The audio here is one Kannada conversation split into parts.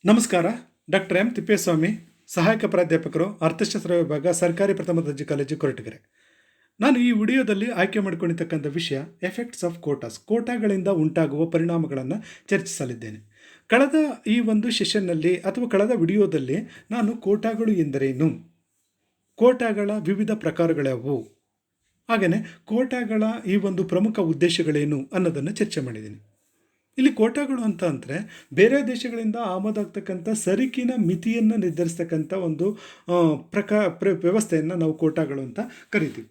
ನಮಸ್ಕಾರ. ಡಾಕ್ಟರ್ ಎಂ ತಿಪ್ಪೇಸ್ವಾಮಿ, ಸಹಾಯಕ ಪ್ರಾಧ್ಯಾಪಕರು, ಅರ್ಥಶಾಸ್ತ್ರ ವಿಭಾಗ, ಸರ್ಕಾರಿ ಪ್ರಥಮ ದರ್ಜೆ ಕಾಲೇಜು, ಕೊರಟಗೆರೆ. ನಾನು ಈ ವಿಡಿಯೋದಲ್ಲಿ ಆಯ್ಕೆ ಮಾಡಿಕೊಂಡಿರ್ತಕ್ಕಂಥ ವಿಷಯ ಎಫೆಕ್ಟ್ಸ್ ಆಫ್ ಕೋಟಾಸ್, ಕೋಟಾಗಳಿಂದ ಉಂಟಾಗುವ ಪರಿಣಾಮಗಳನ್ನು ಚರ್ಚಿಸಲಿದ್ದೇನೆ. ಕಳೆದ ಈ ಒಂದು ಸೆಷನ್ನಲ್ಲಿ ಅಥವಾ ಕಳೆದ ವಿಡಿಯೋದಲ್ಲಿ ನಾನು ಕೋಟಾಗಳು ಎಂದರೇನು, ಕೋಟಾಗಳ ವಿವಿಧ ಪ್ರಕಾರಗಳ್ಯಾವು, ಹಾಗೆಯೇ ಕೋಟಾಗಳ ಈ ಒಂದು ಪ್ರಮುಖ ಉದ್ದೇಶಗಳೇನು ಅನ್ನೋದನ್ನು ಚರ್ಚೆ ಮಾಡಿದ್ದೀನಿ. ಇಲ್ಲಿ ಕೋಟಾಗಳು ಅಂತ ಅಂದರೆ ಬೇರೆ ದೇಶಗಳಿಂದ ಆಮದಾಗ್ತಕ್ಕಂಥ ಸರಕಿನ ಮಿತಿಯನ್ನು ನಿರ್ಧರಿಸ್ತಕ್ಕಂಥ ಒಂದು ವ್ಯವಸ್ಥೆಯನ್ನು ನಾವು ಕೋಟಾಗಳು ಅಂತ ಕರಿತೀವಿ.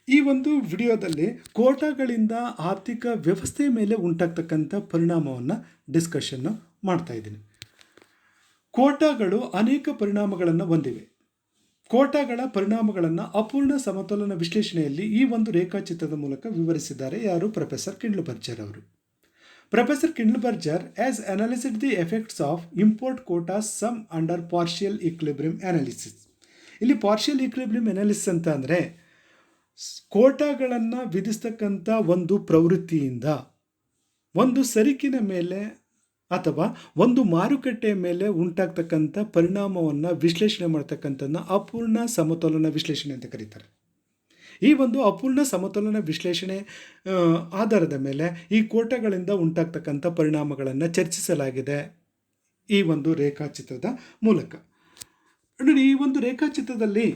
ಈ ಒಂದು ವಿಡಿಯೋದಲ್ಲಿ ಕೋಟಾಗಳಿಂದ ಆರ್ಥಿಕ ವ್ಯವಸ್ಥೆಯ ಮೇಲೆ ಉಂಟಾಗ್ತಕ್ಕಂಥ ಪರಿಣಾಮವನ್ನು ಡಿಸ್ಕಷನ್ನು ಮಾಡ್ತಾ ಇದ್ದೀನಿ. ಕೋಟಾಗಳು ಅನೇಕ ಪರಿಣಾಮಗಳನ್ನು ಹೊಂದಿವೆ. ಕೋಟಾಗಳ ಪರಿಣಾಮಗಳನ್ನು ಅಪೂರ್ಣ ಸಮತೋಲನ ವಿಶ್ಲೇಷಣೆಯಲ್ಲಿ ಈ ಒಂದು ರೇಖಾಚಿತ್ರದ ಮೂಲಕ ವಿವರಿಸಿದ್ದಾರೆ. ಯಾರು? ಪ್ರೊಫೆಸರ್ ಕಿಂಡ್ಲ್ಬರ್ಜರ್ ಅವರು. Professor Kindleberger has analyzed the effects of import quotas sum under partial equilibrium analysis. ಇಲ್ಲಿ ಪಾರ್ಷಿಯಲ್ ಈಕ್ವಿಲಿಬ್ರಿಯಂ ಅನಾಲಿಸಿಸ್ ಅಂತ ಅಂದರೆ ಕೋಟಾಗಳನ್ನು ವಿಧಿಸ್ತಕ್ಕಂಥ ಒಂದು ಪ್ರವೃತ್ತಿಯಿಂದ ಒಂದು ಸರಕಿನ ಮೇಲೆ ಅಥವಾ ಒಂದು ಮಾರುಕಟ್ಟೆಯ ಮೇಲೆ ಉಂಟಾಗ್ತಕ್ಕಂಥ ಪರಿಣಾಮವನ್ನು ವಿಶ್ಲೇಷಣೆ ಮಾಡ್ತಕ್ಕಂಥದ್ದನ್ನ ಅಪೂರ್ಣ ಸಮತೋಲನ ವಿಶ್ಲೇಷಣೆ ಅಂತ ಕರೀತಾರೆ. ಈ ಒಂದು ಅಪೂರ್ಣ ಸಮತೋಲನ ವಿಶ್ಲೇಷಣೆ ಆಧಾರದ ಮೇಲೆ ಈ ಕೋಟಾಗಳಿಂದ ಉಂಟಾಗ್ತಕ್ಕಂಥ ಪರಿಣಾಮಗಳನ್ನು ಚರ್ಚಿಸಲಾಗಿದೆ ಈ ಒಂದು ರೇಖಾಚಿತ್ರದ ಮೂಲಕ. ನೋಡಿ, ಈ ಒಂದು ರೇಖಾಚಿತ್ರದಲ್ಲಿ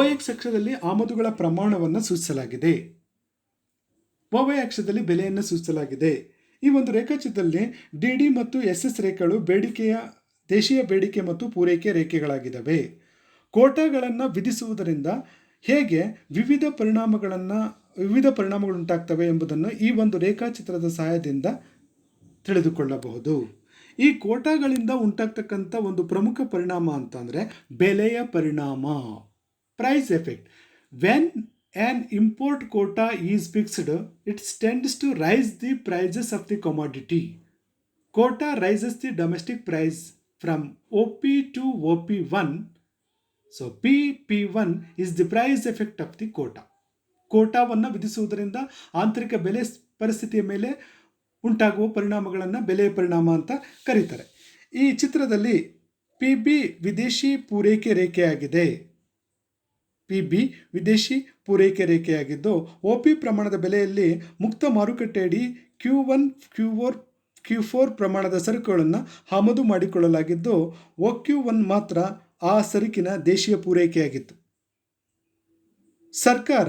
OX ಅಕ್ಷದಲ್ಲಿ ಆಮದುಗಳ ಪ್ರಮಾಣವನ್ನು ಸೂಚಿಸಲಾಗಿದೆ, OY ಅಕ್ಷದಲ್ಲಿ ಬೆಲೆಯನ್ನು ಸೂಚಿಸಲಾಗಿದೆ. ಈ ಒಂದು ರೇಖಾಚಿತ್ರದಲ್ಲಿ DD ಮತ್ತು SS ರೇಖೆಗಳು ದೇಶೀಯ ಬೇಡಿಕೆ ಮತ್ತು ಪೂರೈಕೆ ರೇಖೆಗಳಾಗಿದ್ದಾವೆ. ಕೋಟಾಗಳನ್ನು ವಿಧಿಸುವುದರಿಂದ ಹೇಗೆ ವಿವಿಧ ಪರಿಣಾಮಗಳು ಉಂಟಾಗ್ತವೆ ಎಂಬುದನ್ನು ಈ ಒಂದು ರೇಖಾಚಿತ್ರದ ಸಹಾಯದಿಂದ ತಿಳಿದುಕೊಳ್ಳಬಹುದು. ಈ ಕೋಟಾಗಳಿಂದ ಉಂಟಾಗ್ತಕ್ಕಂಥ ಒಂದು ಪ್ರಮುಖ ಪರಿಣಾಮ ಅಂತಂದರೆ ಬೆಲೆಯ ಪರಿಣಾಮ, price effect. When an import quota is fixed, it tends to rise the prices of the commodity. Quota rises the domestic price from OP to OP1. So P1 is the price effect of the quota. ಕೋಟಾವನ್ನು ವಿಧಿಸುವುದರಿಂದ ಆಂತರಿಕ ಬೆಲೆ ಪರಿಸ್ಥಿತಿಯ ಮೇಲೆ ಉಂಟಾಗುವ ಪರಿಣಾಮಗಳನ್ನು ಬೆಲೆಯ ಪರಿಣಾಮ ಅಂತ ಕರೀತಾರೆ. ಈ ಚಿತ್ರದಲ್ಲಿ PB ವಿದೇಶಿ ಪೂರೈಕೆ ರೇಖೆಯಾಗಿದೆ. PB ವಿದೇಶಿ ಪೂರೈಕೆ ರೇಖೆಯಾಗಿದ್ದು OP ಪ್ರಮಾಣದ ಬೆಲೆಯಲ್ಲಿ ಮುಕ್ತ ಮಾರುಕಟ್ಟೆಯಡಿ Q1 Q4 ಪ್ರಮಾಣದ ಸರಕುಗಳನ್ನು ಆಮದು ಮಾಡಿಕೊಳ್ಳಲಾಗಿದ್ದು OQ1 ಮಾತ್ರ ಆ ಸರಕಿನ ದೇಶೀಯ ಪೂರೈಕೆಯಾಗಿತ್ತು. ಸರ್ಕಾರ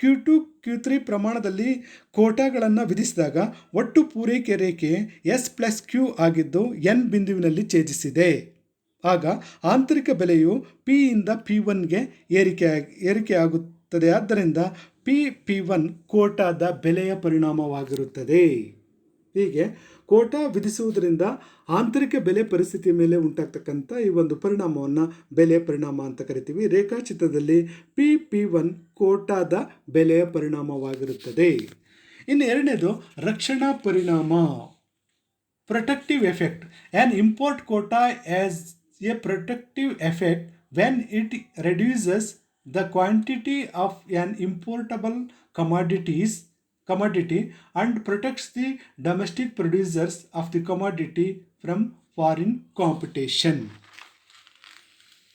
Q2 Q3 ಪ್ರಮಾಣದಲ್ಲಿ ಕೋಟಾಗಳನ್ನು ವಿಧಿಸಿದಾಗ ಒಟ್ಟು ಪೂರೈಕೆ ರೇಖೆ S+Q ಆಗಿದ್ದು N ಬಿಂದುವಿನಲ್ಲಿ ಛೇದಿಸಿದೆ. ಆಗ ಆಂತರಿಕ ಬೆಲೆಯು P ಇಂದ P1ಗೆ ಏರಿಕೆಯಾಗುತ್ತದೆ. ಆದ್ದರಿಂದ P1 ಕೋಟಾದ ಬೆಲೆಯ ಪರಿಣಾಮವಾಗಿರುತ್ತದೆ. ಹೀಗೆ ಕೋಟಾ ವಿಧಿಸುವುದರಿಂದ ಆಂತರಿಕ ಬೆಲೆ ಪರಿಸ್ಥಿತಿಯ ಮೇಲೆ ಉಂಟಾಗ್ತಕ್ಕಂಥ ಈ ಒಂದು ಪರಿಣಾಮವನ್ನು ಬೆಲೆಯ ಪರಿಣಾಮ ಅಂತ ಕರಿತೀವಿ. ರೇಖಾಚಿತ್ರದಲ್ಲಿ P1 ಕೋಟಾದ ಬೆಲೆಯ ಪರಿಣಾಮವಾಗಿರುತ್ತದೆ. ಇನ್ನು ಎರಡನೇದು ರಕ್ಷಣಾ ಪರಿಣಾಮ, protective effect. An import quota as a protective effect when it reduces the quantity of an importable commodity and protects the domestic producers of the commodity from foreign competition.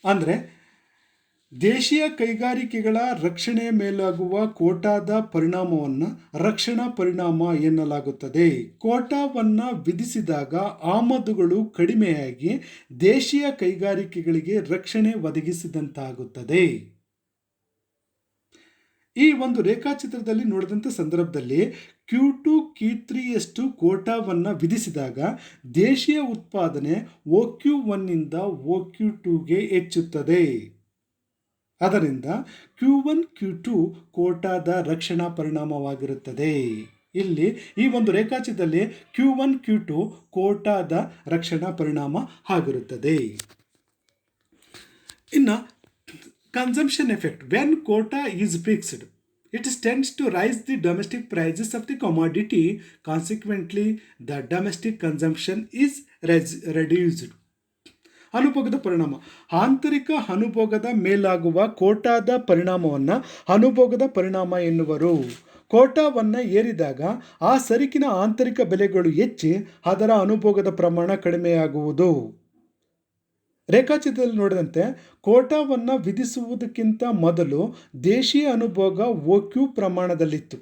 ಅಂದರೆ ದೇಶೀಯ ಕೈಗಾರಿಕೆಗಳ ರಕ್ಷಣೆಯ ಮೇಲಾಗುವ ಕೋಟಾದ ಪರಿಣಾಮವನ್ನು ರಕ್ಷಣಾ ಪರಿಣಾಮ ಎನ್ನಲಾಗುತ್ತದೆ. ಕೋಟಾವನ್ನು ವಿಧಿಸಿದಾಗ ಆಮದುಗಳು ಕಡಿಮೆಯಾಗಿ ದೇಶೀಯ ಕೈಗಾರಿಕೆಗಳಿಗೆ ರಕ್ಷಣೆ ಒದಗಿಸಿದಂತಾಗುತ್ತದೆ. ಈ ಒಂದು ರೇಖಾಚಿತ್ರದಲ್ಲಿ ನೋಡಿದಂಥ ಸಂದರ್ಭದಲ್ಲಿ Q2 Q3ಯಷ್ಟು ಕೋಟಾವನ್ನು ವಿಧಿಸಿದಾಗ ದೇಶೀಯ ಉತ್ಪಾದನೆ OQ1ನಿಂದ OQ2ಗೆ ಹೆಚ್ಚುತ್ತದೆ. ಅದರಿಂದ Q1 Q2 ಕೋಟಾದ ರಕ್ಷಣಾ ಪರಿಣಾಮವಾಗಿರುತ್ತದೆ. ಇಲ್ಲಿ ಈ ಒಂದು ರೇಖಾಚಿತ್ರದಲ್ಲಿ Q1 Q2 ಕೋಟಾದ ರಕ್ಷಣಾ ಪರಿಣಾಮ ಆಗಿರುತ್ತದೆ. ಇನ್ನು consumption effect. When quota is fixed, it tends to raise the domestic prices of the commodity. Consequently, the domestic consumption is reduced. ಅನುಭೋಗದ ಪರಿಣಾಮ, ಆಂತರಿಕ ಅನುಭೋಗದ ಮೇಲಾಗುವ ಕೋಟಾದ ಪರಿಣಾಮವನ್ನು ಅನುಭೋಗದ ಪರಿಣಾಮ ಎನ್ನುವರು. ಕೋಟಾವನ್ನು ಏರಿದಾಗ ಆ ಸರಕಿನ ಆಂತರಿಕ ಬೆಲೆಗಳು ಹೆಚ್ಚಿ ಅದರ ಅನುಭೋಗದ ಪ್ರಮಾಣ ಕಡಿಮೆಯಾಗುವುದು. ರೇಖಾಚಿತ್ರದಲ್ಲಿ ನೋಡಿದಂತೆ ಕೋಟಾವನ್ನು ವಿಧಿಸುವುದಕ್ಕಿಂತ ಮೊದಲು ದೇಶೀಯ ಅನುಭೋಗ OQ ಪ್ರಮಾಣದಲ್ಲಿತ್ತು.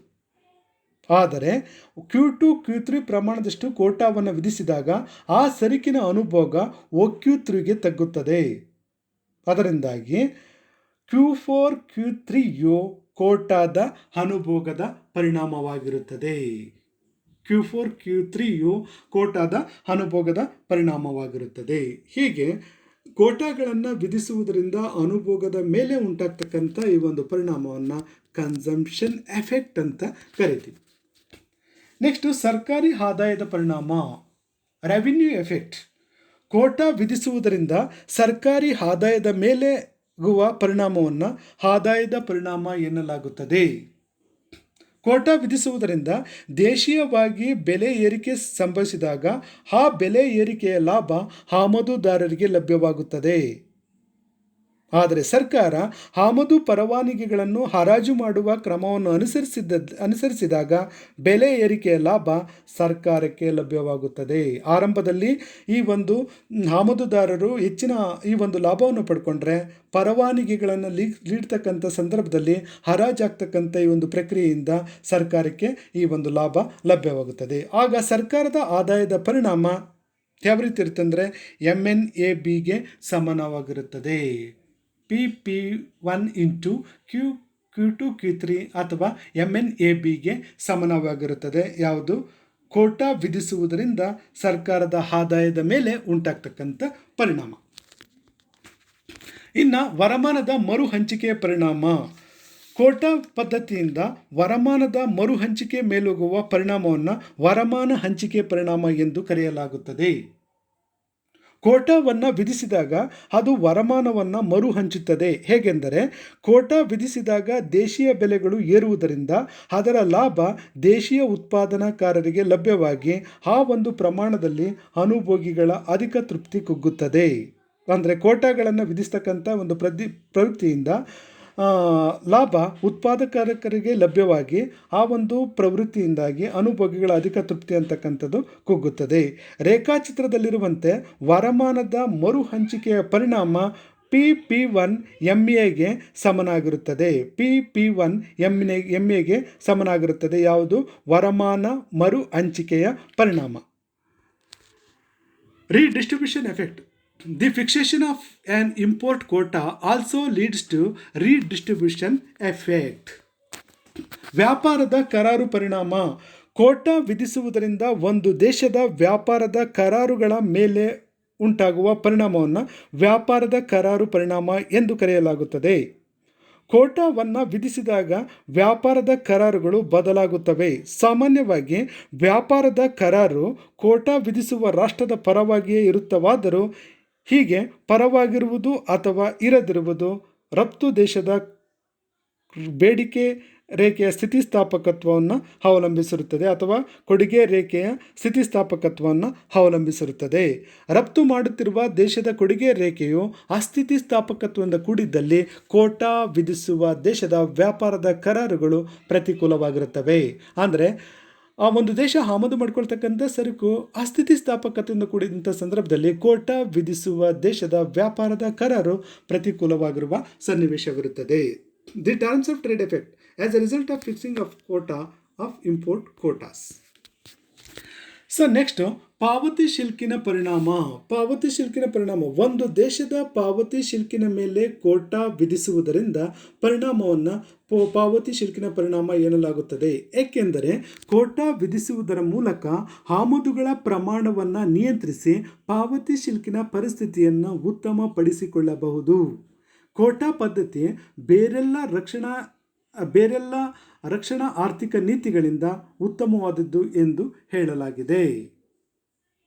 ಆದರೆ Q2 Q3 ಪ್ರಮಾಣದಷ್ಟು ಕೋಟಾವನ್ನು ವಿಧಿಸಿದಾಗ ಆ ಸರಕಿನ ಅನುಭೋಗ OQ3ಗೆ ತಗ್ಗುತ್ತದೆ. ಅದರಿಂದಾಗಿ Q4 Q3ಯು ಕೋಟಾದ ಅನುಭೋಗದ ಪರಿಣಾಮವಾಗಿರುತ್ತದೆ. Q4 Q3ಯು ಕೋಟಾದ ಅನುಭೋಗದ ಪರಿಣಾಮವಾಗಿರುತ್ತದೆ. ಹೀಗೆ ಕೋಟಾಗಳನ್ನು ವಿಧಿಸುವುದರಿಂದ ಅನುಭೋಗದ ಮೇಲೆ ಉಂಟಾಗ್ತಕ್ಕಂಥ ಈ ಒಂದು ಪರಿಣಾಮವನ್ನು ಕನ್ಸಂಪ್ಷನ್ ಎಫೆಕ್ಟ್ ಅಂತ ಕರಿತೀವಿ. ನೆಕ್ಸ್ಟು ಸರ್ಕಾರಿ ಆದಾಯದ ಪರಿಣಾಮ, ರೆವಿನ್ಯೂ ಎಫೆಕ್ಟ್. ಕೋಟಾ ವಿಧಿಸುವುದರಿಂದ ಸರ್ಕಾರಿ ಆದಾಯದ ಮೇಲೆ ಆಗುವ ಪರಿಣಾಮವನ್ನು ಆದಾಯದ ಪರಿಣಾಮ ಎನ್ನಲಾಗುತ್ತದೆ. ಕೋಟಾ ವಿಧಿಸುವುದರಿಂದ ದೇಶೀಯವಾಗಿ ಬೆಲೆ ಏರಿಕೆ ಸಂಭವಿಸಿದಾಗ ಆ ಬೆಲೆ ಏರಿಕೆಯ ಲಾಭ ಆಮದುದಾರರಿಗೆ ಲಭ್ಯವಾಗುತ್ತದೆ. ಆದರೆ ಸರ್ಕಾರ ಆಮದು ಪರವಾನಗಿಗಳನ್ನು ಹರಾಜು ಮಾಡುವ ಕ್ರಮವನ್ನು ಅನುಸರಿಸಿದಾಗ ಬೆಲೆ ಏರಿಕೆಯ ಲಾಭ ಸರ್ಕಾರಕ್ಕೆ ಲಭ್ಯವಾಗುತ್ತದೆ. ಆರಂಭದಲ್ಲಿ ಈ ಒಂದು ಆಮದುದಾರರು ಹೆಚ್ಚಿನ ಈ ಒಂದು ಲಾಭವನ್ನು ಪಡ್ಕೊಂಡ್ರೆ ಪರವಾನಗಿಗಳನ್ನು ನೀಡ್ತಕ್ಕಂಥ ಸಂದರ್ಭದಲ್ಲಿ ಹರಾಜಾಗ್ತಕ್ಕಂಥ ಈ ಒಂದು ಪ್ರಕ್ರಿಯೆಯಿಂದ ಸರ್ಕಾರಕ್ಕೆ ಈ ಒಂದು ಲಾಭ ಲಭ್ಯವಾಗುತ್ತದೆ. ಆಗ ಸರ್ಕಾರದ ಆದಾಯದ ಪರಿಣಾಮ ಯಾವ ರೀತಿ ಇರುತ್ತೆ ಅಂದರೆ MNABಗೆ ಸಮಾನವಾಗಿರುತ್ತದೆ. PP1 ಇಂಟು Q2 Q3 ಅಥವಾ MNABಗೆ ಸಮಾನವಾಗಿರುತ್ತದೆ. ಯಾವುದು? ಕೋಟಾ ವಿಧಿಸುವುದರಿಂದ ಸರ್ಕಾರದ ಆದಾಯದ ಮೇಲೆ ಉಂಟಾಗ್ತಕ್ಕಂಥ ಪರಿಣಾಮ. ಇನ್ನು ವರಮಾನದ ಮರು ಹಂಚಿಕೆಯ ಪರಿಣಾಮ. ಕೋಟಾ ಪದ್ಧತಿಯಿಂದ ವರಮಾನದ ಮರು ಹಂಚಿಕೆ ಮೇಲೋಗುವ ಪರಿಣಾಮವನ್ನು ವರಮಾನ ಹಂಚಿಕೆ ಪರಿಣಾಮ ಎಂದು ಕರೆಯಲಾಗುತ್ತದೆ. ಕೋಟಾವನ್ನು ವಿಧಿಸಿದಾಗ ಅದು ವರಮಾನವನ್ನು ಮರು ಹಂಚುತ್ತದೆ. ಹೇಗೆಂದರೆ ಕೋಟಾ ವಿಧಿಸಿದಾಗ ದೇಶೀಯ ಬೆಲೆಗಳು ಏರುವುದರಿಂದ ಅದರ ಲಾಭ ದೇಶೀಯ ಉತ್ಪಾದನಾಕಾರರಿಗೆ ಲಭ್ಯವಾಗಿ ಆ ಒಂದು ಪ್ರಮಾಣದಲ್ಲಿ ಅನುಭೋಗಿಗಳ ಅಧಿಕ ತೃಪ್ತಿ ಕುಗ್ಗುತ್ತದೆ. ಅಂದರೆ ಕೋಟಾಗಳನ್ನು ವಿಧಿಸ್ತಕ್ಕಂಥ ಒಂದು ಪ್ರವೃತ್ತಿಯಿಂದ ಲಾಭ ಉತ್ಪಾದಕರಿಗೆ ಲಭ್ಯವಾಗಿ ಆ ಒಂದು ಪ್ರವೃತ್ತಿಯಿಂದಾಗಿ ಅನುಭೋಗಿಗಳ ಅಧಿಕ ತೃಪ್ತಿ ಅಂತಕ್ಕಂಥದ್ದು ಕುಗ್ಗುತ್ತದೆ. ರೇಖಾಚಿತ್ರದಲ್ಲಿರುವಂತೆ ವರಮಾನದ ಮರು ಹಂಚಿಕೆಯ ಪರಿಣಾಮ PP1 MAಗೆ ಸಮನಾಗಿರುತ್ತದೆ. PP1 MAಗೆ ಸಮನಾಗಿರುತ್ತದೆ. ಯಾವುದು? ವರಮಾನ ಮರು ಹಂಚಿಕೆಯ ಪರಿಣಾಮ. Redistribution effect. The fixation of an import quota also leads to redistribution effect. ವ್ಯಾಪಾರದ ಕರಾರು ಪರಿಣಾಮ. ಕೋಟಾ ವಿಧಿಸುವುದರಿಂದ ಒಂದು ದೇಶದ ವ್ಯಾಪಾರದ ಕರಾರುಗಳ ಮೇಲೆ ಉಂಟಾಗುವ ಪರಿಣಾಮವನ್ನು ವ್ಯಾಪಾರದ ಕರಾರು ಪರಿಣಾಮ ಎಂದು ಕರೆಯಲಾಗುತ್ತದೆ. ಕೋಟಾವನ್ನು ವಿಧಿಸಿದಾಗ ವ್ಯಾಪಾರದ ಕರಾರುಗಳು ಬದಲಾಗುತ್ತವೆ. ಸಾಮಾನ್ಯವಾಗಿ ವ್ಯಾಪಾರದ ಕರಾರು ಕೋಟಾ ವಿಧಿಸುವ ರಾಷ್ಟ್ರದ ಪರವಾಗಿಯೇ ಇರುತ್ತವಾದರೂ ಹೀಗೆ ಪರವಾಗಿರುವುದು ಅಥವಾ ಇರದಿರುವುದು ರಫ್ತು ದೇಶದ ಬೇಡಿಕೆ ರೇಖೆಯ ಸ್ಥಿತಿಸ್ಥಾಪಕತ್ವವನ್ನು ಅವಲಂಬಿಸಿರುತ್ತದೆ ಅಥವಾ ಕೊಡುಗೆ ರೇಖೆಯ ಸ್ಥಿತಿಸ್ಥಾಪಕತ್ವವನ್ನು ಅವಲಂಬಿಸಿರುತ್ತದೆ. ರಫ್ತು ಮಾಡುತ್ತಿರುವ ದೇಶದ ಕೊಡುಗೆ ರೇಖೆಯು ಅಸ್ಥಿತಿಸ್ಥಾಪಕತ್ವದಿಂದ ಕೂಡಿದ್ದಲ್ಲಿ ಕೋಟಾ ವಿಧಿಸುವ ದೇಶದ ವ್ಯಾಪಾರದ ಕರಾರುಗಳು ಪ್ರತಿಕೂಲವಾಗಿರುತ್ತವೆ. ಅಂದರೆ ಆ ಒಂದು ದೇಶ ಆಮದು ಮಾಡ್ಕೊಳ್ತಕ್ಕಂಥ ಸರಕು ಅಸ್ಥಿತಿಸ್ಥಾಪಕತೆಯಿಂದ ಕೂಡಿದಂಥ ಸಂದರ್ಭದಲ್ಲಿ ಕೋಟಾ ವಿಧಿಸುವ ದೇಶದ ವ್ಯಾಪಾರದ ಕರಾರು ಪ್ರತಿಕೂಲವಾಗಿರುವ ಸನ್ನಿವೇಶವಿರುತ್ತದೆ. The terms of trade effect as a result of fixing of quota of import quotas. Next ಪಾವತಿ ಶಿಲ್ಕಿನ ಪರಿಣಾಮ. ಪಾವತಿ ಶಿಲ್ಕಿನ ಪರಿಣಾಮ. ಒಂದು ದೇಶದ ಪಾವತಿ ಶಿಲ್ಕಿನ ಮೇಲೆ ಕೋಟಾ ವಿಧಿಸುವುದರಿಂದ ಪರಿಣಾಮವನ್ನು ಪಾವತಿ ಶಿಲ್ಕಿನ ಪರಿಣಾಮ ಎನ್ನಲಾಗುತ್ತದೆ. ಏಕೆಂದರೆ ಕೋಟಾ ವಿಧಿಸುವುದರ ಮೂಲಕ ಆಮದುಗಳ ಪ್ರಮಾಣವನ್ನು ನಿಯಂತ್ರಿಸಿ ಪಾವತಿ ಶಿಲ್ಕಿನ ಪರಿಸ್ಥಿತಿಯನ್ನು ಉತ್ತಮಪಡಿಸಿಕೊಳ್ಳಬಹುದು. ಕೋಟಾ ಪದ್ಧತಿ ಬೇರೆಲ್ಲ ರಕ್ಷಣಾ ಆರ್ಥಿಕ ನೀತಿಗಳಿಂದ ಉತ್ತಮವಾದದ್ದು ಎಂದು ಹೇಳಲಾಗಿದೆ.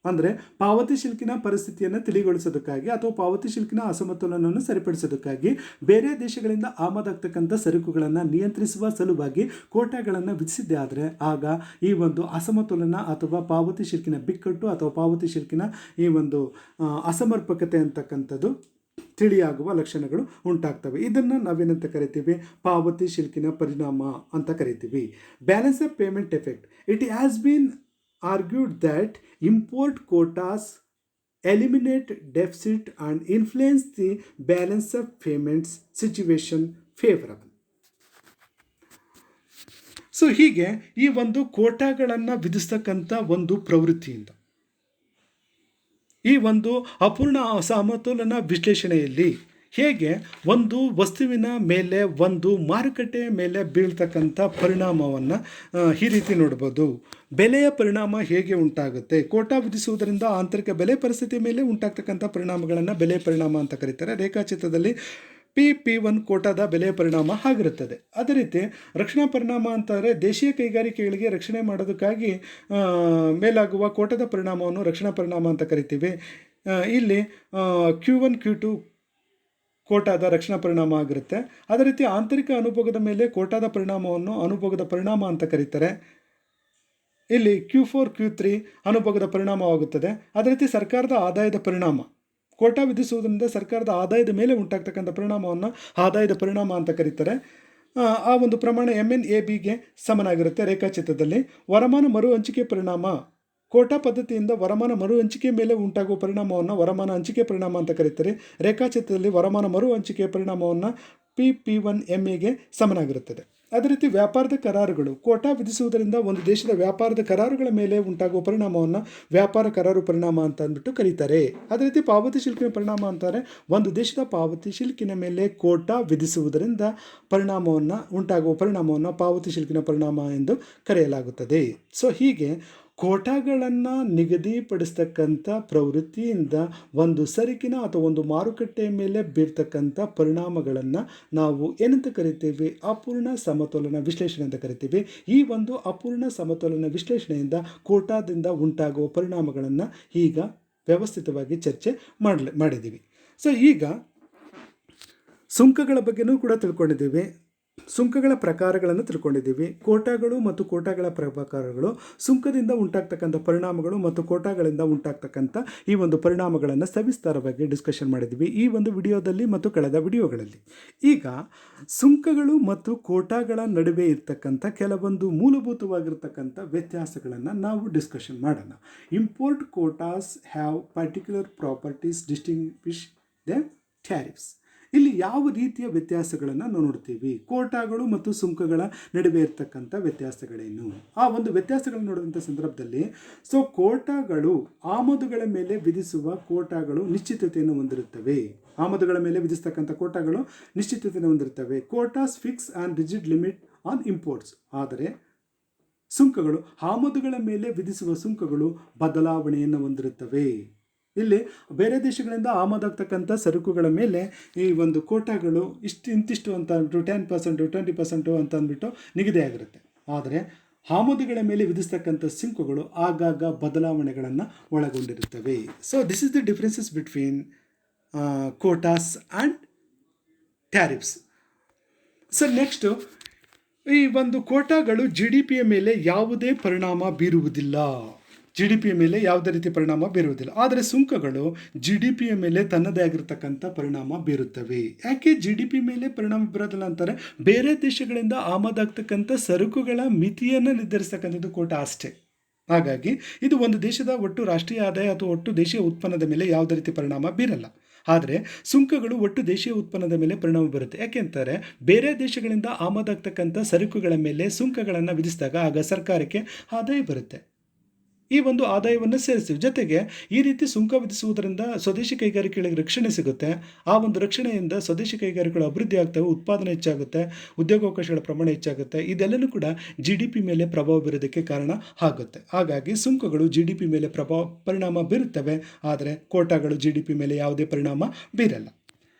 ಅಂದರೆ ಪಾವತಿ ಶಿಲ್ಕಿನ ಪರಿಸ್ಥಿತಿಯನ್ನು ತಿಳಿಗೊಳಿಸೋದಕ್ಕಾಗಿ ಅಥವಾ ಪಾವತಿ ಶಿಲ್ಕಿನ ಅಸಮತೋಲನವನ್ನು ಸರಿಪಡಿಸೋದಕ್ಕಾಗಿ ಬೇರೆ ದೇಶಗಳಿಂದ ಆಮದಾಗ್ತಕ್ಕಂಥ ಸರಕುಗಳನ್ನು ನಿಯಂತ್ರಿಸುವ ಸಲುವಾಗಿ ಕೋಟಾಗಳನ್ನು ವಿಧಿಸಿದ್ದೇ ಆದರೆ ಆಗ ಈ ಒಂದು ಅಸಮತೋಲನ ಅಥವಾ ಪಾವತಿ ಶಿಲ್ಕಿನ ಬಿಕ್ಕಟ್ಟು ಅಥವಾ ಪಾವತಿ ಶಿಲ್ಕಿನ ಈ ಒಂದು ಅಸಮರ್ಪಕತೆ ಅಂತಕ್ಕಂಥದ್ದು ತಿಳಿಯಾಗುವ ಲಕ್ಷಣಗಳು ಉಂಟಾಗ್ತವೆ. ಇದನ್ನು ನಾವೇನಂತ ಕರಿತೀವಿ? ಪಾವತಿ ಶಿಲ್ಕಿನ ಪರಿಣಾಮ ಅಂತ ಕರಿತೀವಿ. Balance of payment effect. It has been argued that import quotas eliminate deficit and influence the balance of payments situation favorable. So ಹೀಗೆ ಈ ಒಂದು ಕೋಟಾಗಳನ್ನು ವಿಧಿಸ್ತಕ್ಕಂಥ ಒಂದು ಪ್ರವೃತ್ತಿಯಿಂದ ಈ ಒಂದು ಅಪೂರ್ಣ ಅಸಮತೋಲನ ವಿಶ್ಲೇಷಣೆಯಲ್ಲಿ ಹೇಗೆ ಒಂದು ವಸ್ತುವಿನ ಮೇಲೆ ಒಂದು ಮಾರುಕಟ್ಟೆಯ ಮೇಲೆ ಬೀಳ್ತಕ್ಕಂಥ ಪರಿಣಾಮವನ್ನು ಈ ರೀತಿ ನೋಡ್ಬೋದು. ಬೆಲೆಯ ಪರಿಣಾಮ ಹೇಗೆ ಉಂಟಾಗುತ್ತೆ? ಕೋಟಾ ವಿಧಿಸುವುದರಿಂದ ಆಂತರಿಕ ಬೆಲೆ ಪರಿಸ್ಥಿತಿ ಮೇಲೆ ಉಂಟಾಗ್ತಕ್ಕಂಥ ಪರಿಣಾಮಗಳನ್ನು ಬೆಲೆ ಪರಿಣಾಮ ಅಂತ ಕರೀತಾರೆ. ರೇಖಾಚಿತ್ರದಲ್ಲಿ P1 ಕೋಟಾದ ಬೆಲೆಯ ಪರಿಣಾಮ ಆಗಿರುತ್ತದೆ. ಅದೇ ರೀತಿ ರಕ್ಷಣಾ ಪರಿಣಾಮ ಅಂತಂದರೆ ದೇಶೀಯ ಕೈಗಾರಿಕೆಗಳಿಗೆ ರಕ್ಷಣೆ ಮಾಡೋದಕ್ಕಾಗಿ ಮೇಲಾಗುವ ಕೋಟಾದ ಪರಿಣಾಮವನ್ನು ರಕ್ಷಣಾ ಪರಿಣಾಮ ಅಂತ ಕರಿತೀವಿ. ಇಲ್ಲಿ Q1 Q2 ಕೋಟಾದ ರಕ್ಷಣಾ ಪರಿಣಾಮ ಆಗಿರುತ್ತೆ. ಅದೇ ರೀತಿ ಆಂತರಿಕ ಅನುಭೋಗದ ಮೇಲೆ ಕೋಟಾದ ಪರಿಣಾಮವನ್ನು ಅನುಭೋಗದ ಪರಿಣಾಮ ಅಂತ ಕರೀತಾರೆ. ಇಲ್ಲಿ Q4 Q3 ಅನುಭೋಗದ ಪರಿಣಾಮವಾಗುತ್ತದೆ. ಅದೇ ರೀತಿ ಸರ್ಕಾರದ ಆದಾಯದ ಪರಿಣಾಮ, ಕೋಟಾ ವಿಧಿಸುವುದರಿಂದ ಸರ್ಕಾರದ ಆದಾಯದ ಮೇಲೆ ಉಂಟಾಗ್ತಕ್ಕಂಥ ಪರಿಣಾಮವನ್ನು ಆದಾಯದ ಪರಿಣಾಮ ಅಂತ ಕರೀತಾರೆ. ಆ ಒಂದು ಪ್ರಮಾಣ MNABಗೆ ಸಮನಾಗಿರುತ್ತೆ. ರೇಖಾಚಿತ್ರದಲ್ಲಿ ವರಮಾನ ಮರು ಹಂಚಿಕೆ ಪರಿಣಾಮ, ಕೋಟಾ ಪದ್ಧತಿಯಿಂದ ವರಮಾನ ಮರು ಹಂಚಿಕೆ ಮೇಲೆ ಉಂಟಾಗುವ ಪರಿಣಾಮವನ್ನು ವರಮಾನ ಹಂಚಿಕೆ ಪರಿಣಾಮ ಅಂತ ಕರೀತಾರೆ. ರೇಖಾಚಿತ್ರದಲ್ಲಿ ವರಮಾನ ಮರು ಹಂಚಿಕೆಯ ಪರಿಣಾಮವನ್ನು P1MAಗೆ ಸಮನಾಗಿರುತ್ತದೆ. ಅದೇ ರೀತಿ ವ್ಯಾಪಾರದ ಕರಾರುಗಳು, ಕೋಟಾ ವಿಧಿಸುವುದರಿಂದ ಒಂದು ದೇಶದ ವ್ಯಾಪಾರದ ಕರಾರುಗಳ ಮೇಲೆ ಉಂಟಾಗುವ ಪರಿಣಾಮವನ್ನು ವ್ಯಾಪಾರ ಕರಾರು ಪರಿಣಾಮ ಅಂತ ಅಂದ್ಬಿಟ್ಟು ಕರೀತಾರೆ. ಅದೇ ರೀತಿ ಪಾವತಿ ಶಿಲ್ಕಿನ ಪರಿಣಾಮ ಅಂತಾರೆ, ಒಂದು ದೇಶದ ಪಾವತಿ ಶಿಲ್ಕಿನ ಮೇಲೆ ಕೋಟಾ ವಿಧಿಸುವುದರಿಂದ ಉಂಟಾಗುವ ಪರಿಣಾಮವನ್ನು ಪಾವತಿ ಶಿಲ್ಕಿನ ಪರಿಣಾಮ ಎಂದು ಕರೆಯಲಾಗುತ್ತದೆ. ಸೊ ಹೀಗೆ ಕೋಟಾಗಳನ್ನು ನಿಗದಿಪಡಿಸ್ತಕ್ಕಂಥ ಪ್ರವೃತ್ತಿಯಿಂದ ಒಂದು ಸರಕಿನ ಅಥವಾ ಒಂದು ಮಾರುಕಟ್ಟೆಯ ಮೇಲೆ ಬೀರ್ತಕ್ಕಂಥ ಪರಿಣಾಮಗಳನ್ನು ನಾವು ಏನಂತ ಕರಿತೀವಿ? ಅಪೂರ್ಣ ಸಮತೋಲನ ವಿಶ್ಲೇಷಣೆ ಅಂತ ಕರಿತೀವಿ. ಈ ಒಂದು ಅಪೂರ್ಣ ಸಮತೋಲನ ವಿಶ್ಲೇಷಣೆಯಿಂದ ಕೋಟಾದಿಂದ ಉಂಟಾಗುವ ಪರಿಣಾಮಗಳನ್ನು ಈಗ ವ್ಯವಸ್ಥಿತವಾಗಿ ಚರ್ಚೆ ಮಾಡಿದ್ದೀವಿ. ಸೊ ಈಗ ಸುಂಕಗಳ ಬಗ್ಗೆನೂ ಕೂಡ ತಿಳ್ಕೊಂಡಿದ್ದೀವಿ. ಸುಂಕಗಳ ಪ್ರಕಾರಗಳನ್ನು ತಿಳ್ಕೊಂಡಿದ್ದೀವಿ. ಕೋಟಾಗಳು ಮತ್ತು ಕೋಟಾಗಳ ಪ್ರಕಾರಗಳು, ಸುಂಕದಿಂದ ಉಂಟಾಗ್ತಕ್ಕಂಥ ಪರಿಣಾಮಗಳು ಮತ್ತು ಕೋಟಾಗಳಿಂದ ಉಂಟಾಗ್ತಕ್ಕಂಥ ಈ ಒಂದು ಪರಿಣಾಮಗಳನ್ನು ಸವಿಸ್ತಾರವಾಗಿ ಡಿಸ್ಕಷನ್ ಮಾಡಿದ್ದೀವಿ ಈ ಒಂದು ವಿಡಿಯೋದಲ್ಲಿ ಮತ್ತು ಕಳೆದ ವಿಡಿಯೋಗಳಲ್ಲಿ. ಈಗ ಸುಂಕಗಳು ಮತ್ತು ಕೋಟಾಗಳ ನಡುವೆ ಇರ್ತಕ್ಕಂಥ ಕೆಲವೊಂದು ಮೂಲಭೂತವಾಗಿರ್ತಕ್ಕಂಥ ವ್ಯತ್ಯಾಸಗಳನ್ನು ನಾವು ಡಿಸ್ಕಷನ್ ಮಾಡೋಣ. Import quotas have particular properties distinguish the tariffs. ಇಲ್ಲಿ ಯಾವ ರೀತಿಯ ವ್ಯತ್ಯಾಸಗಳನ್ನು ನಾವು ನೋಡ್ತೀವಿ? ಕೋಟಾಗಳು ಮತ್ತು ಸುಂಕಗಳ ನಡುವೆ ಇರ್ತಕ್ಕಂಥ ವ್ಯತ್ಯಾಸಗಳೇನು? ಆ ಒಂದು ವ್ಯತ್ಯಾಸಗಳನ್ನು ನೋಡಿದಂಥ ಸಂದರ್ಭದಲ್ಲಿ ಕೋಟಾಗಳು ಆಮದುಗಳ ಮೇಲೆ ವಿಧಿಸುವ ಕೋಟಾಗಳು ನಿಶ್ಚಿತತೆಯನ್ನು ಹೊಂದಿರುತ್ತವೆ. ಆಮದುಗಳ ಮೇಲೆ ವಿಧಿಸ್ತಕ್ಕಂಥ ಕೋಟಾಗಳು ನಿಶ್ಚಿತತೆಯನ್ನು ಹೊಂದಿರುತ್ತವೆ. Quotas fix and rigid limit on imports. ಆದರೆ ಸುಂಕಗಳು ಆಮದುಗಳ ಮೇಲೆ ವಿಧಿಸುವ ಸುಂಕಗಳು ಬದಲಾವಣೆಯನ್ನು ಹೊಂದಿರುತ್ತವೆ. ಇಲ್ಲಿ ಬೇರೆ ದೇಶಗಳಿಂದ ಆಮದಾಗ್ತಕ್ಕಂಥ ಸರಕುಗಳ ಮೇಲೆ ಈ ಒಂದು ಕೋಟಾಗಳು ಇಂತಿಷ್ಟು ಅಂತ ಅಂದ್ಬಿಟ್ಟು 10%, 20% ಅಂತ ಅಂದ್ಬಿಟ್ಟು ನಿಗದಿಯಾಗಿರುತ್ತೆ. ಆದರೆ ಆಮದುಗಳ ಮೇಲೆ ವಿಧಿಸ್ತಕ್ಕಂಥ ಸುಂಕಗಳು ಆಗಾಗ ಬದಲಾವಣೆಗಳನ್ನು ಒಳಗೊಂಡಿರುತ್ತವೆ. So this is the differences between quotas and tariffs. So next, ಈ ಒಂದು ಕೋಟಾಗಳು GDPಯ ಮೇಲೆ ಯಾವುದೇ ಪರಿಣಾಮ ಬೀರುವುದಿಲ್ಲ. GDPಯ ಮೇಲೆ ಯಾವುದೇ ರೀತಿ ಪರಿಣಾಮ ಬೀರುವುದಿಲ್ಲ. ಆದರೆ ಸುಂಕಗಳು GDPಯ ಮೇಲೆ ತನ್ನದೇ ಆಗಿರತಕ್ಕಂಥ ಪರಿಣಾಮ ಬೀರುತ್ತವೆ. ಯಾಕೆ GDP ಮೇಲೆ ಪರಿಣಾಮ ಬೀರೋದಿಲ್ಲ ಅಂತಾರೆ? ಬೇರೆ ದೇಶಗಳಿಂದ ಆಮದಾಗ್ತಕ್ಕಂಥ ಸರಕುಗಳ ಮಿತಿಯನ್ನು ನಿರ್ಧರಿಸ್ತಕ್ಕಂಥದ್ದು ಕೋಟಾ ಅಷ್ಟೇ. ಹಾಗಾಗಿ ಇದು ಒಂದು ದೇಶದ ಒಟ್ಟು ರಾಷ್ಟ್ರೀಯ ಆದಾಯ ಅಥವಾ ಒಟ್ಟು ದೇಶೀಯ ಉತ್ಪನ್ನದ ಮೇಲೆ ಯಾವುದೇ ರೀತಿ ಪರಿಣಾಮ ಬೀರಲ್ಲ. ಆದರೆ ಸುಂಕಗಳು ಒಟ್ಟು ದೇಶೀಯ ಉತ್ಪನ್ನದ ಮೇಲೆ ಪರಿಣಾಮ ಬೀರುತ್ತೆ. ಯಾಕೆಂತಾರೆ ಬೇರೆ ದೇಶಗಳಿಂದ ಆಮದಾಗ್ತಕ್ಕಂಥ ಸರಕುಗಳ ಮೇಲೆ ಸುಂಕಗಳನ್ನು ವಿಧಿಸಿದಾಗ ಆಗ ಸರ್ಕಾರಕ್ಕೆ ಆದಾಯ ಬರುತ್ತೆ. ಈ ಒಂದು ಆದಾಯವನ್ನು ಸೇರಿಸ್ತೀವಿ. ಜೊತೆಗೆ ಈ ರೀತಿ ಸುಂಕ ವಿಧಿಸುವುದರಿಂದ ಸ್ವದೇಶಿ ಕೈಗಾರಿಕೆಗಳಿಗೆ ರಕ್ಷಣೆ ಸಿಗುತ್ತೆ. ಆ ಒಂದು ರಕ್ಷಣೆಯಿಂದ ಸ್ವದೇಶಿ ಕೈಗಾರಿಕೆಗಳು ಅಭಿವೃದ್ಧಿ ಆಗ್ತವೆ, ಉತ್ಪಾದನೆ ಹೆಚ್ಚಾಗುತ್ತೆ, ಉದ್ಯೋಗಾವಕಾಶಗಳ ಪ್ರಮಾಣ ಹೆಚ್ಚಾಗುತ್ತೆ. ಇದೆಲ್ಲನೂ ಕೂಡ GDP ಮೇಲೆ ಪ್ರಭಾವ ಬೀರೋದಕ್ಕೆ ಕಾರಣ ಆಗುತ್ತೆ. ಹಾಗಾಗಿ ಸುಂಕಗಳು GDP ಮೇಲೆ ಪರಿಣಾಮ ಬೀರುತ್ತವೆ, ಆದರೆ ಕೋಟಾಗಳು GDP ಮೇಲೆ ಯಾವುದೇ ಪರಿಣಾಮ ಬೀರಲ್ಲ.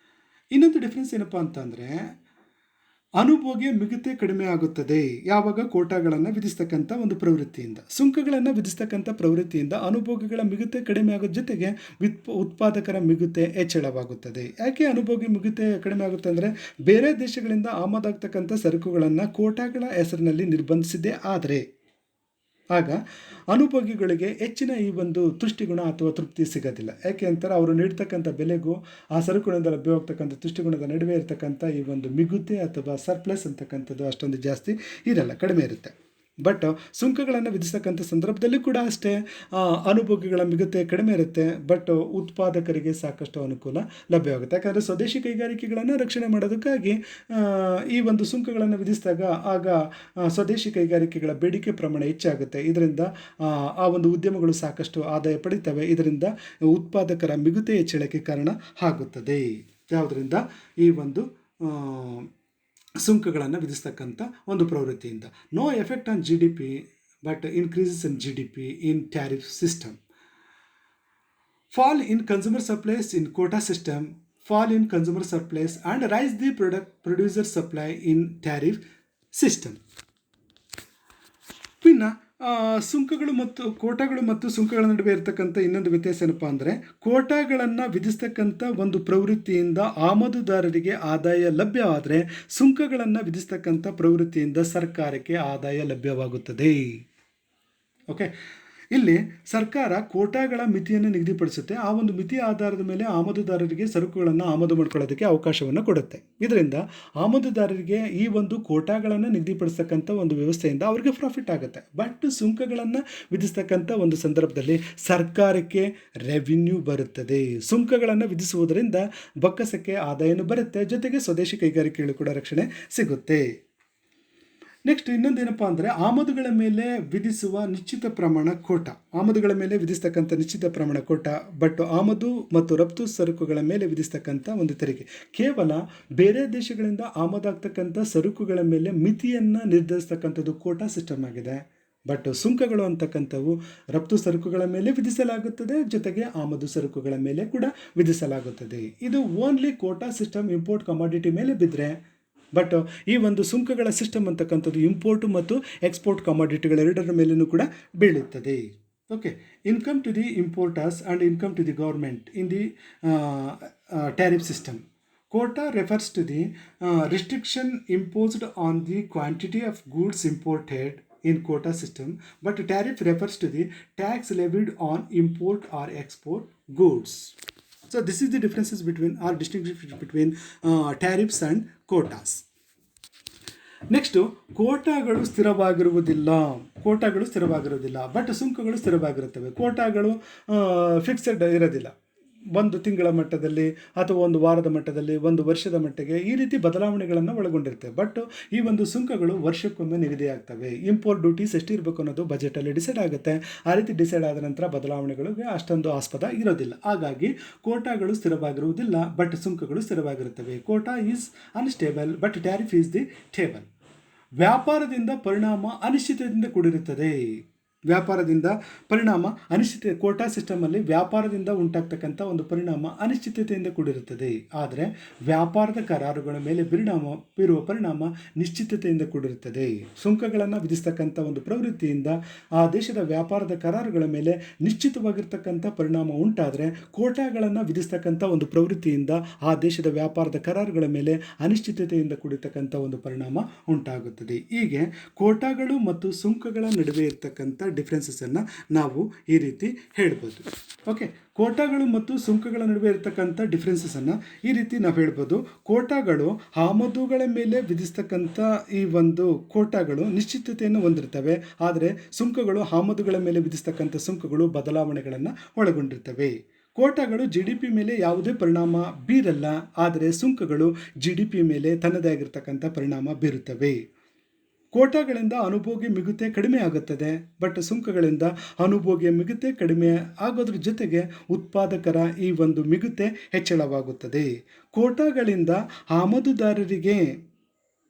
ಇನ್ನೊಂದು ಡಿಫ್ರೆನ್ಸ್ ಏನಪ್ಪ ಅಂತಂದರೆ, ಅನುಭೋಗ್ಯ ಮಿಗುತೆ ಕಡಿಮೆ ಆಗುತ್ತದೆ ಯಾವಾಗ ಕೋಟಾಗಳನ್ನು ವಿಧಿಸ್ತಕ್ಕಂಥ ಒಂದು ಪ್ರವೃತ್ತಿಯಿಂದ. ಸುಂಕಗಳನ್ನು ವಿಧಿಸ್ತಕ್ಕಂಥ ಪ್ರವೃತ್ತಿಯಿಂದ ಅನುಭೋಗಿಗಳ ಮಿಗುತೆ ಕಡಿಮೆ ಆಗೋದ್ರ ಜೊತೆಗೆ ಉತ್ಪಾದಕರ ಮಿಗುತೆ ಹೆಚ್ಚಳವಾಗುತ್ತದೆ. ಯಾಕೆ ಅನುಭೋಗಿ ಮಿಗುತೆ ಕಡಿಮೆ ಆಗುತ್ತೆ ಅಂದರೆ, ಬೇರೆ ದೇಶಗಳಿಂದ ಆಮದಾಗ್ತಕ್ಕಂಥ ಸರಕುಗಳನ್ನು ಕೋಟಾಗಳ ಹೆಸರಿನಲ್ಲಿ ನಿರ್ಬಂಧಿಸಿದೆ. ಆದರೆ ಆಗ ಅನುಭೋಗಿಗಳಿಗೆ ಹೆಚ್ಚಿನ ಈ ಒಂದು ತುಷ್ಟಿಗುಣ ಅಥವಾ ತೃಪ್ತಿ ಸಿಗೋದಿಲ್ಲ. ಯಾಕೆ ಅಂತಾರೆ, ಅವರು ನೀಡ್ತಕ್ಕಂಥ ಬೆಲೆಗೂ ಆ ಸರಕುಗಳಿಂದ ಲಭ್ಯವಾಗ್ತಕ್ಕಂಥ ತುಷ್ಟಿಗುಣದ ನಡುವೆ ಇರತಕ್ಕಂಥ ಈ ಒಂದು ಮಿಗುತೆ ಅಥವಾ ಸರ್ಪ್ಲಸ್ ಅಂತಕ್ಕಂಥದ್ದು ಅಷ್ಟೊಂದು ಜಾಸ್ತಿ ಇರಲ್ಲ, ಕಡಿಮೆ ಇರುತ್ತೆ. ಬಟ್ ಸುಂಕಗಳನ್ನು ವಿಧಿಸ್ತಕ್ಕಂಥ ಸಂದರ್ಭದಲ್ಲಿ ಕೂಡ ಅಷ್ಟೇ ಅನುಭೋಗಿಗಳ ಮಿಗುತೆ ಕಡಿಮೆ ಇರುತ್ತೆ, ಬಟ್ ಉತ್ಪಾದಕರಿಗೆ ಸಾಕಷ್ಟು ಅನುಕೂಲ ಲಭ್ಯವಾಗುತ್ತೆ. ಯಾಕಂದರೆ ಸ್ವದೇಶಿ ಕೈಗಾರಿಕೆಗಳನ್ನು ರಕ್ಷಣೆ ಮಾಡೋದಕ್ಕಾಗಿ ಈ ಒಂದು ಸುಂಕಗಳನ್ನು ವಿಧಿಸಿದಾಗ ಆಗ ಸ್ವದೇಶಿ ಕೈಗಾರಿಕೆಗಳ ಬೇಡಿಕೆ ಪ್ರಮಾಣ ಹೆಚ್ಚಾಗುತ್ತೆ. ಇದರಿಂದ ಆ ಒಂದು ಉದ್ಯಮಗಳು ಸಾಕಷ್ಟು ಆದಾಯ ಪಡಿತವೆ. ಇದರಿಂದ ಉತ್ಪಾದಕರ ಮಿಗುತೆ ಹೆಚ್ಚಳಕ್ಕೆ ಕಾರಣ ಆಗುತ್ತದೆ. ಯಾವುದರಿಂದ? ಈ ಒಂದು ಸುಂಕಗಳನ್ನು ವಿಧಿಸ್ತಕ್ಕಂಥ ಒಂದು ಪ್ರವೃತ್ತಿಯಿಂದ. No effect on GDP but increases in GDP in tariff system. Fall in consumer surplus in quota system, fall in consumer surplus and rise the producer supply in tariff system. ಇನ್ನು ಸುಂಕಗಳು ಮತ್ತು ಕೋಟಾಗಳು ಮತ್ತು ಸುಂಕಗಳ ನಡುವೆ ಇರತಕ್ಕಂಥ ಇನ್ನೊಂದು ವ್ಯತ್ಯಾಸ ಏನಪ್ಪ ಅಂದರೆ, ಕೋಟಾಗಳನ್ನು ವಿಧಿಸ್ತಕ್ಕಂಥ ಒಂದು ಪ್ರವೃತ್ತಿಯಿಂದ ಆಮದುದಾರರಿಗೆ ಆದಾಯ ಲಭ್ಯವಾದರೆ ಸುಂಕಗಳನ್ನು ವಿಧಿಸ್ತಕ್ಕಂಥ ಪ್ರವೃತ್ತಿಯಿಂದ ಸರ್ಕಾರಕ್ಕೆ ಆದಾಯ ಲಭ್ಯವಾಗುತ್ತದೆ. ಓಕೆ, ಇಲ್ಲಿ ಸರ್ಕಾರ ಕೋಟಾಗಳ ಮಿತಿಯನ್ನು ನಿಗದಿಪಡಿಸುತ್ತೆ. ಆ ಒಂದು ಮಿತಿಯ ಆಧಾರದ ಮೇಲೆ ಆಮದುದಾರರಿಗೆ ಸರಕುಗಳನ್ನು ಆಮದು ಮಾಡ್ಕೊಳ್ಳೋದಕ್ಕೆ ಅವಕಾಶವನ್ನು ಕೊಡುತ್ತೆ. ಇದರಿಂದ ಆಮದುದಾರರಿಗೆ ಈ ಒಂದು ಕೋಟಾಗಳನ್ನು ನಿಗದಿಪಡಿಸ್ತಕ್ಕಂಥ ಒಂದು ವ್ಯವಸ್ಥೆಯಿಂದ ಅವರಿಗೆ ಪ್ರಾಫಿಟ್ ಆಗುತ್ತೆ. ಬಟ್ ಸುಂಕಗಳನ್ನು ವಿಧಿಸ್ತಕ್ಕಂಥ ಒಂದು ಸಂದರ್ಭದಲ್ಲಿ ಸರ್ಕಾರಕ್ಕೆ ರೆವಿನ್ಯೂ ಬರುತ್ತದೆ. ಸುಂಕಗಳನ್ನು ವಿಧಿಸುವುದರಿಂದ ಬೊಕ್ಕಸಕ್ಕೆ ಆದಾಯನೂ ಬರುತ್ತೆ, ಜೊತೆಗೆ ಸ್ವದೇಶಿ ಕೈಗಾರಿಕೆಗಳು ಕೂಡ ರಕ್ಷಣೆ ಸಿಗುತ್ತೆ. ನೆಕ್ಸ್ಟ್ ಇನ್ನೊಂದೇನಪ್ಪ ಅಂದರೆ, ಆಮದುಗಳ ಮೇಲೆ ವಿಧಿಸುವ ನಿಶ್ಚಿತ ಪ್ರಮಾಣ ಕೋಟ. ಆಮದುಗಳ ಮೇಲೆ ವಿಧಿಸ್ತಕ್ಕಂಥ ನಿಶ್ಚಿತ ಪ್ರಮಾಣ ಕೋಟ, ಬಟ್ ಆಮದು ಮತ್ತು ರಫ್ತು ಸರಕುಗಳ ಮೇಲೆ ವಿಧಿಸ್ತಕ್ಕಂಥ ಒಂದು ತೆರಿಗೆ ಕೇವಲ ಬೇರೆ ದೇಶಗಳಿಂದ ಆಮದಾಗ್ತಕ್ಕಂಥ ಸರಕುಗಳ ಮೇಲೆ ಮಿತಿಯನ್ನು ನಿರ್ಧರಿಸ್ತಕ್ಕಂಥದ್ದು ಕೋಟಾ ಸಿಸ್ಟಮ್ ಆಗಿದೆ. ಬಟ್ ಸುಂಕಗಳು ಅಂತಕ್ಕಂಥವು ರಫ್ತು ಸರಕುಗಳ ಮೇಲೆ ವಿಧಿಸಲಾಗುತ್ತದೆ, ಜೊತೆಗೆ ಆಮದು ಸರಕುಗಳ ಮೇಲೆ ಕೂಡ ವಿಧಿಸಲಾಗುತ್ತದೆ. ಇದು only quota system import commodity ಮೇಲೆ ಬಿದ್ದರೆ, ಬಟ್ ಈ ಒಂದು ಸುಂಕಗಳ ಸಿಸ್ಟಮ್ ಅಂತಕ್ಕಂಥದ್ದು ಇಂಪೋರ್ಟು ಮತ್ತು ಎಕ್ಸ್ಪೋರ್ಟ್ ಕಮಾಡಿಟಿಗಳೆರಡರ ಮೇಲೂ ಕೂಡ ಬೀಳುತ್ತದೆ. Okay, income to the importers and income to the government in the tariff system. Quota refers to the restriction imposed on the quantity of goods imported in quota system, but tariff refers to the tax levied on import or export goods. So this is the differences between or distinction between tariffs and quotas. Next ಕೋಟಾಗಳು ಸ್ಥಿರವಾಗಿರುವುದಿಲ್ಲ. ಬಟ್ ಸುಂಕಗಳು ಸ್ಥಿರವಾಗಿರುತ್ತವೆ. ಕೋಟಾಗಳು ಫಿಕ್ಸೆಡ್ ಇರೋದಿಲ್ಲ. ಒಂದು ತಿಂಗಳ ಮಟ್ಟದಲ್ಲಿ ಅಥವಾ ಒಂದು ವಾರದ ಮಟ್ಟದಲ್ಲಿ, ಒಂದು ವರ್ಷದ ಮಟ್ಟಿಗೆ ಈ ರೀತಿ ಬದಲಾವಣೆಗಳನ್ನು ಒಳಗೊಂಡಿರ್ತವೆ. ಬಟ್ ಈ ಒಂದು ಸುಂಕಗಳು ವರ್ಷಕ್ಕೊಮ್ಮೆ ನಿಗದಿಯಾಗ್ತವೆ. ಇಂಪೋರ್ಟ್ ಡ್ಯೂಟೀಸ್ ಎಷ್ಟಿರಬೇಕು ಅನ್ನೋದು ಬಜೆಟಲ್ಲಿ ಡಿಸೈಡ್ ಆಗುತ್ತೆ. ಆ ರೀತಿ ಡಿಸೈಡ್ ಆದ ನಂತರ ಬದಲಾವಣೆಗಳಿಗೆ ಅಷ್ಟೊಂದು ಆಸ್ಪದ ಇರೋದಿಲ್ಲ. ಹಾಗಾಗಿ ಕೋಟಾಗಳು ಸ್ಥಿರವಾಗಿರುವುದಿಲ್ಲ, ಬಟ್ ಸುಂಕಗಳು ಸ್ಥಿರವಾಗಿರುತ್ತವೆ. Quota is unstable but tariff is the table. ವ್ಯಾಪಾರದಿಂದ ಪರಿಣಾಮ ಅನಿಶ್ಚಿತತೆಯಿಂದ ಕೂಡಿರುತ್ತದೆ. ಕೋಟಾ ಸಿಸ್ಟಮಲ್ಲಿ ವ್ಯಾಪಾರದಿಂದ ಉಂಟಾಗ್ತಕ್ಕಂಥ ಒಂದು ಪರಿಣಾಮ ಅನಿಶ್ಚಿತತೆಯಿಂದ ಕೂಡಿರುತ್ತದೆ. ಆದರೆ ವ್ಯಾಪಾರದ ಕರಾರುಗಳ ಮೇಲೆ ಬೀರುವ ಪರಿಣಾಮ ನಿಶ್ಚಿತತೆಯಿಂದ ಕೂಡಿರುತ್ತದೆ. ಸುಂಕಗಳನ್ನು ವಿಧಿಸ್ತಕ್ಕಂಥ ಒಂದು ಪ್ರವೃತ್ತಿಯಿಂದ ಆ ದೇಶದ ವ್ಯಾಪಾರದ ಕರಾರುಗಳ ಮೇಲೆ ನಿಶ್ಚಿತವಾಗಿರ್ತಕ್ಕಂಥ ಪರಿಣಾಮ ಉಂಟಾದರೆ, ಕೋಟಾಗಳನ್ನು ವಿಧಿಸ್ತಕ್ಕಂಥ ಒಂದು ಪ್ರವೃತ್ತಿಯಿಂದ ಆ ದೇಶದ ವ್ಯಾಪಾರದ ಕರಾರುಗಳ ಮೇಲೆ ಅನಿಶ್ಚಿತತೆಯಿಂದ ಕೂಡಿರ್ತಕ್ಕಂಥ ಒಂದು ಪರಿಣಾಮ ಉಂಟಾಗುತ್ತದೆ. ಹೀಗೆ ಕೋಟಾಗಳು ಮತ್ತು ಸುಂಕಗಳ ನಡುವೆ ಇರತಕ್ಕಂಥ ಡಿಫ್ರೆನ್ಸಸ್ಸನ್ನು ನಾವು ಈ ರೀತಿ ಹೇಳ್ಬೋದು. ಓಕೆ, ಕೋಟಾಗಳು ಮತ್ತು ಸುಂಕಗಳ ನಡುವೆ ಇರತಕ್ಕಂಥ ಡಿಫ್ರೆನ್ಸಸ್ಸನ್ನು ಈ ರೀತಿ ನಾವು ಹೇಳ್ಬೋದು. ಕೋಟಾಗಳು ಆಮದುಗಳ ಮೇಲೆ ವಿಧಿಸ್ತಕ್ಕಂಥ ಈ ಒಂದು ಕೋಟಾಗಳು ನಿಶ್ಚಿತತೆಯನ್ನು ಹೊಂದಿರ್ತವೆ. ಆದರೆ ಸುಂಕಗಳು ಆಮದುಗಳ ಮೇಲೆ ವಿಧಿಸ್ತಕ್ಕಂಥ ಸುಂಕಗಳು ಬದಲಾವಣೆಗಳನ್ನು ಒಳಗೊಂಡಿರ್ತವೆ. ಕೋಟಾಗಳು GDP ಮೇಲೆ ಯಾವುದೇ ಪರಿಣಾಮ ಬೀರಲ್ಲ, ಆದರೆ ಸುಂಕಗಳು GDP ಮೇಲೆ ತನ್ನದೇ ಆಗಿರ್ತಕ್ಕಂಥ ಪರಿಣಾಮ ಬೀರುತ್ತವೆ. ಕೋಟಾಗಳಿಂದ ಅನುಭೋಗ್ಯ ಮಿಗುತೆ ಕಡಿಮೆ ಆಗುತ್ತದೆ, ಬಟ್ ಸುಂಕಗಳಿಂದ ಅನುಭೋಗ್ಯ ಮಿಗುತೆ ಕಡಿಮೆ ಆಗೋದ್ರ ಜೊತೆಗೆ ಉತ್ಪಾದಕರ ಈ ಒಂದು ಮಿಗುತೆ ಹೆಚ್ಚಳವಾಗುತ್ತದೆ. ಕೋಟಾಗಳಿಂದ ಆಮದುದಾರರಿಗೆ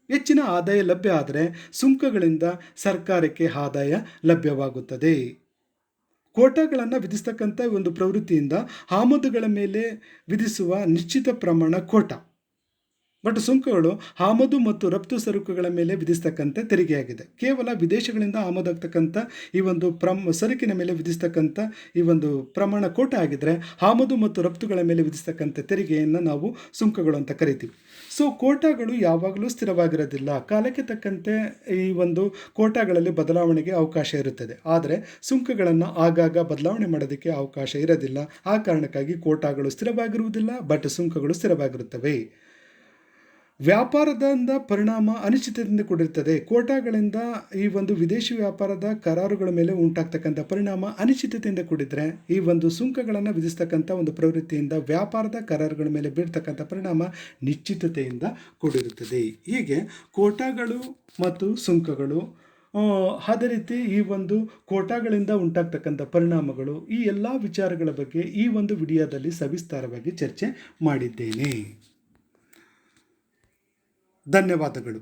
ಹೆಚ್ಚಿನ ಆದಾಯ ಲಭ್ಯ ಆದರೆ ಸುಂಕಗಳಿಂದ ಸರ್ಕಾರಕ್ಕೆ ಆದಾಯ ಲಭ್ಯವಾಗುತ್ತದೆ. ಕೋಟಾಗಳನ್ನು ವಿಧಿಸ್ತಕ್ಕಂಥ ಒಂದು ಪ್ರವೃತ್ತಿಯಿಂದ ಆಮದುಗಳ ಮೇಲೆ ವಿಧಿಸುವ ನಿಶ್ಚಿತ ಪ್ರಮಾಣ ಕೋಟ. ಬಟ್ ಸುಂಕಗಳು ಆಮದು ಮತ್ತು ರಫ್ತು ಸರಕುಗಳ ಮೇಲೆ ವಿಧಿಸ್ತಕ್ಕಂಥ ತೆರಿಗೆಯಾಗಿದೆ. ಕೇವಲ ವಿದೇಶಗಳಿಂದ ಆಮದಾಗ್ತಕ್ಕಂಥ ಈ ಒಂದು ಸರಕಿನ ಮೇಲೆ ವಿಧಿಸ್ತಕ್ಕಂಥ ಈ ಒಂದು ಪ್ರಮಾಣ ಕೋಟ ಆಗಿದ್ದರೆ, ಆಮದು ಮತ್ತು ರಫ್ತುಗಳ ಮೇಲೆ ವಿಧಿಸ್ತಕ್ಕಂಥ ತೆರಿಗೆಯನ್ನು ನಾವು ಸುಂಕಗಳು ಅಂತ ಕರಿತೀವಿ. ಸೊ ಕೋಟಾಗಳು ಯಾವಾಗಲೂ ಸ್ಥಿರವಾಗಿರೋದಿಲ್ಲ. ಕಾಲಕ್ಕೆ ತಕ್ಕಂತೆ ಈ ಒಂದು ಕೋಟಾಗಳಲ್ಲಿ ಬದಲಾವಣೆಗೆ ಅವಕಾಶ ಇರುತ್ತದೆ. ಆದರೆ ಸುಂಕಗಳನ್ನು ಆಗಾಗ ಬದಲಾವಣೆ ಮಾಡೋದಕ್ಕೆ ಅವಕಾಶ ಇರೋದಿಲ್ಲ. ಆ ಕಾರಣಕ್ಕಾಗಿ ಕೋಟಾಗಳು ಸ್ಥಿರವಾಗಿರುವುದಿಲ್ಲ, ಬಟ್ ಸುಂಕಗಳು ಸ್ಥಿರವಾಗಿರುತ್ತವೆ. ವ್ಯಾಪಾರದಿಂದ ಪರಿಣಾಮ ಅನಿಶ್ಚಿತತೆಯಿಂದ ಕೂಡಿರುತ್ತದೆ. ಕೋಟಾಗಳಿಂದ ಈ ಒಂದು ವಿದೇಶಿ ವ್ಯಾಪಾರದ ಕರಾರುಗಳ ಮೇಲೆ ಉಂಟಾಗ್ತಕ್ಕಂಥ ಪರಿಣಾಮ ಅನಿಶ್ಚಿತತೆಯಿಂದ ಕೂಡಿದರೆ, ಈ ಒಂದು ಸುಂಕಗಳನ್ನು ವಿಧಿಸ್ತಕ್ಕಂಥ ಒಂದು ಪ್ರವೃತ್ತಿಯಿಂದ ವ್ಯಾಪಾರದ ಕರಾರುಗಳ ಮೇಲೆ ಬೀಳ್ತಕ್ಕಂಥ ಪರಿಣಾಮ ನಿಶ್ಚಿತತೆಯಿಂದ ಕೂಡಿರುತ್ತದೆ. ಹೀಗೆ ಕೋಟಾಗಳು ಮತ್ತು ಸುಂಕಗಳು, ಅದೇ ರೀತಿ ಈ ಒಂದು ಕೋಟಾಗಳಿಂದ ಉಂಟಾಗ್ತಕ್ಕಂಥ ಪರಿಣಾಮಗಳು, ಈ ಎಲ್ಲ ವಿಚಾರಗಳ ಬಗ್ಗೆ ಈ ಒಂದು ವಿಡಿಯೋದಲ್ಲಿ ಸವಿಸ್ತಾರವಾಗಿ ಚರ್ಚೆ ಮಾಡಿದ್ದೇನೆ. ಧನ್ಯವಾದಗಳು.